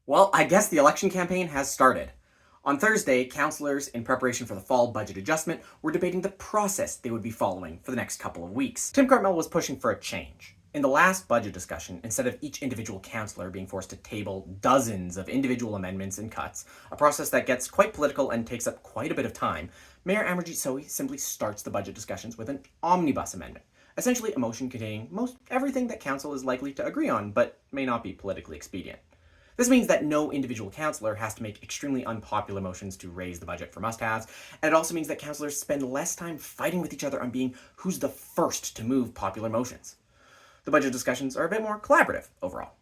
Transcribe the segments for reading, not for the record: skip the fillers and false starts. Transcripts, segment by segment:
Well, I guess the election campaign has started. On Thursday, councillors, in preparation for the fall budget adjustment, were debating the process they would be following for the next couple of weeks. Tim Cartmell was pushing for a change. In the last budget discussion, instead of each individual councillor being forced to table dozens of individual amendments and cuts, a process that gets quite political and takes up quite a bit of time, Mayor Amarjeet Sohi simply starts the budget discussions with an omnibus amendment, essentially a motion containing most everything that council is likely to agree on, but may not be politically expedient. This means that no individual councillor has to make extremely unpopular motions to raise the budget for must-haves, and it also means that councillors spend less time fighting with each other on being who's the first to move popular motions. The budget discussions are a bit more collaborative overall.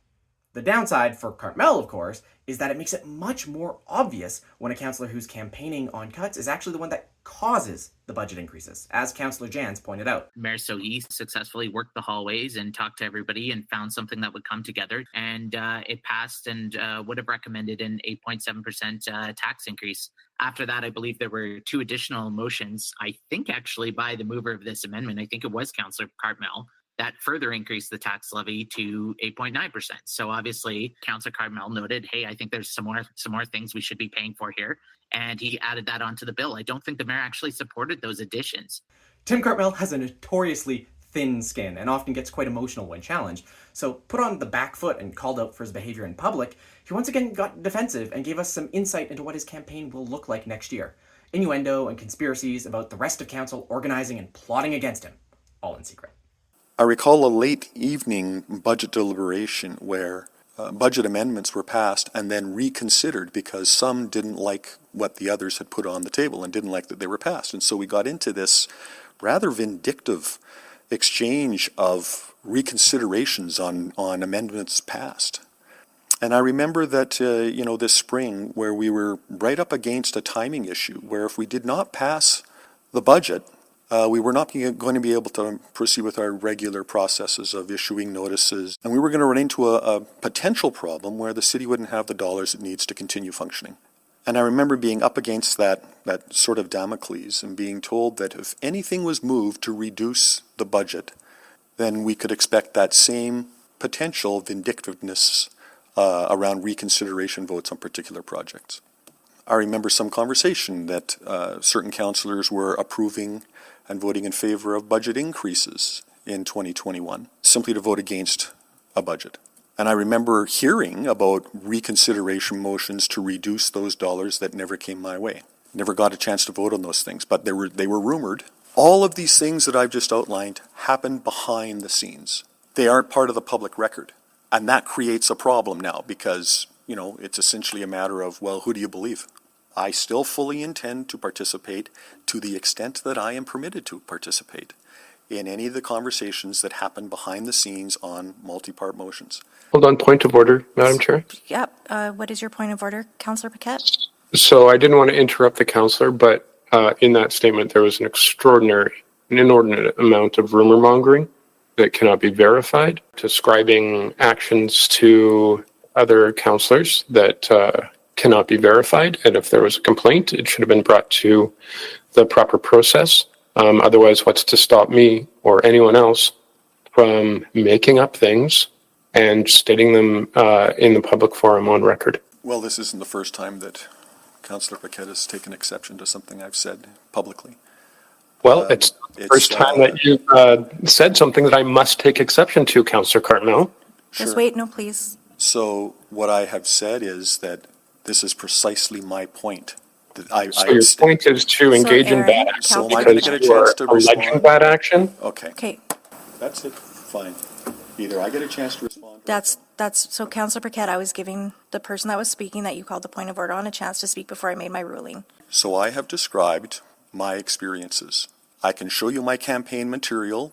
The downside for Cartmell, of course, is that it makes it much more obvious when a councillor who's campaigning on cuts is actually the one that causes the budget increases, as Councillor Jans pointed out. Mayor Sohi successfully worked the hallways and talked to everybody and found something that would come together, and it passed and would have recommended an 8.7% tax increase. After that, I believe there were two additional motions, I think actually by the mover of this amendment, I think it was Councillor Cartmell, that further increased the tax levy to 8.9%. So obviously, Councillor Cartmell noted, hey, I think there's some more things we should be paying for here. And he added that onto the bill. I don't think the mayor actually supported those additions. Tim Cartmell has a notoriously thin skin and often gets quite emotional when challenged. So put on the back foot and called out for his behavior in public, he once again got defensive and gave us some insight into what his campaign will look like next year. Innuendo and conspiracies about the rest of council organizing and plotting against him, all in secret. I recall a late evening budget deliberation where budget amendments were passed and then reconsidered because some didn't like what the others had put on the table and didn't like that they were passed. And so we got into this rather vindictive exchange of reconsiderations on amendments passed. And I remember that, this spring where we were right up against a timing issue where if we did not pass the budget, we were not going to be able to proceed with our regular processes of issuing notices, and we were going to run into a potential problem where the city wouldn't have the dollars it needs to continue functioning. And I remember being up against that sort of Damocles and being told that if anything was moved to reduce the budget, then we could expect that same potential vindictiveness around reconsideration votes on particular projects. I remember some conversation that certain councillors were approving and voting in favor of budget increases in 2021, simply to vote against a budget. And I remember hearing about reconsideration motions to reduce those dollars that never came my way. Never got a chance to vote on those things, but they were rumored. All of these things that I've just outlined happened behind the scenes. They aren't part of the public record. And that creates a problem now because, it's essentially a matter of, well, who do you believe? I still fully intend to participate to the extent that I am permitted to participate in any of the conversations that happen behind the scenes on multi-part motions. Hold on, point of order, Madam Chair. Yep. What is your point of order, Councillor Paquette? So I didn't want to interrupt the councillor, but in that statement there was an inordinate amount of rumor mongering that cannot be verified, describing actions to other councillors that cannot be verified, and if there was a complaint, it should have been brought to the proper process. Otherwise, what's to stop me or anyone else from making up things and stating them in the public forum on record? Well, this isn't the first time that Councillor Paquette has taken exception to something I've said publicly. Well, it's the first time that you said something that I must take exception to, Councillor Cartmell. Just Sure. wait, no, please. So what I have said is that this is precisely my point. So your point is to engage in bad action So am I going to get a chance to alleging respond? bad action? Okay, Okay, that's it, fine. Either I get a chance to respond. that's, so Councillor Paquette, I was giving the person that was speaking that you called the point of order on a chance to speak before I made my ruling. So I have described my experiences. I can show you my campaign material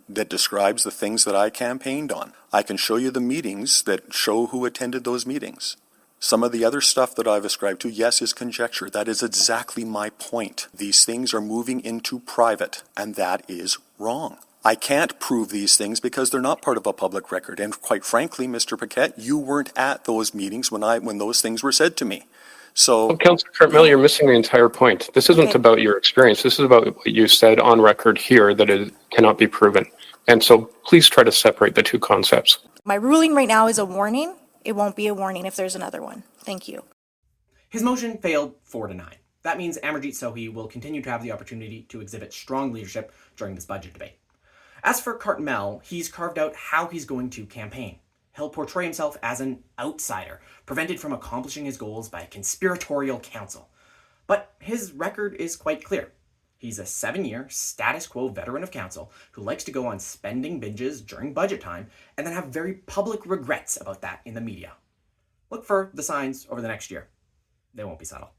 that describes the things that I campaigned on. I can show you the meetings that show who attended those meetings. Some of the other stuff that I've ascribed to, yes, is conjecture. That is exactly my point. These things are moving into private, and that is wrong. I can't prove these things because they're not part of a public record. And quite frankly, Mr. Paquette, you weren't at those meetings when those things were said to me. So, well, Councillor Cartmell, you're missing the entire point. This isn't about your experience. This is about what you said on record here that it cannot be proven. And so please try to separate the two concepts. My ruling right now is a warning. it won't be a warning if there's another one. Thank you. His motion failed 4-9. That means Amarjeet Sohi will continue to have the opportunity to exhibit strong leadership during this budget debate. As for Cartmell, he's carved out how he's going to campaign. He'll portray himself as an outsider, prevented from accomplishing his goals by a conspiratorial council. But his record is quite clear. He's a 7-year status quo veteran of council who likes to go on spending binges during budget time and then have very public regrets about that in the media. Look for the signs over the next year. They won't be subtle.